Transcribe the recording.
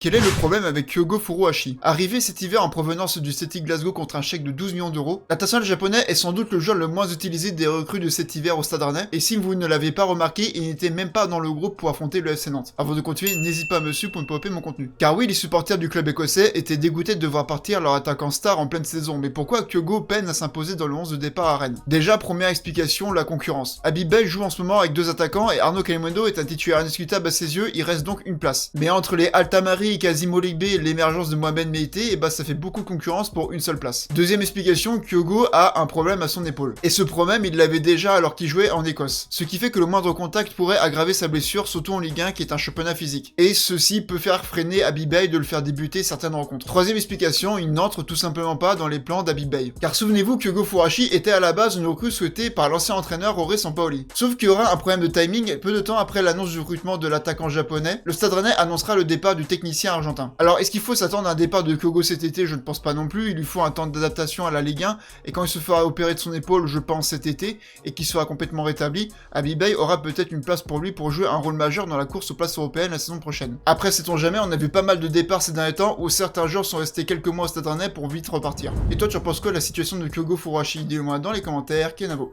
Quel est le problème avec Kyogo Furuhashi? Arrivé cet hiver en provenance du Celtic Glasgow contre un chèque de 12 millions d'euros, l'international japonais est sans doute le joueur le moins utilisé des recrues de cet hiver au Stade Rennais, et si vous ne l'avez pas remarqué, il n'était même pas dans le groupe pour affronter le FC Nantes. Avant de continuer, n'hésite pas à me suivre pour ne pas louper mon contenu. Car oui, les supporters du club écossais étaient dégoûtés de voir partir leur attaquant star en pleine saison, mais pourquoi Kyogo peine à s'imposer dans le 11 de départ à Rennes? Déjà, première explication, la concurrence. Habib Beye joue en ce moment avec deux attaquants et Arnaud Kalimundo est un titulaire indiscutable à ses yeux, il reste donc une place. Mais entre les Altamari et Kazim Oligbe et l'émergence de Mohamed Meïté, et bah ça fait beaucoup de concurrence pour une seule place. Deuxième explication, Kyogo a un problème à son épaule. Et ce problème, il l'avait déjà alors qu'il jouait en Écosse. Ce qui fait que le moindre contact pourrait aggraver sa blessure, surtout en Ligue 1 qui est un championnat physique. Et ceci peut faire freiner Habib Beye de le faire débuter certaines rencontres. Troisième explication, il n'entre tout simplement pas dans les plans d'Habib Beye. Car souvenez-vous, Kyogo Furuhashi était à la base une recrue souhaitée par l'ancien entraîneur Jorge Sampaoli. Sauf qu'il y aura un problème de timing, peu de temps après l'annonce du recrutement de l'attaquant japonais, le Stade Rennais annoncera le départ du technicien argentin. Alors est-ce qu'il faut s'attendre à un départ de Kyogo cet été? Je ne pense pas non plus, il lui faut un temps d'adaptation à la Ligue 1, et quand il se fera opérer de son épaule, je pense cet été, et qu'il sera complètement rétabli, Habib Beye aura peut-être une place pour lui pour jouer un rôle majeur dans la course aux places européennes la saison prochaine. Après, sait-on jamais, on a vu pas mal de départs ces derniers temps, où certains joueurs sont restés quelques mois au Stade Rennais pour vite repartir. Et toi, tu en penses quoi de la situation de Kyogo Furuhashi? Dis-le moi dans les commentaires, Kenavo.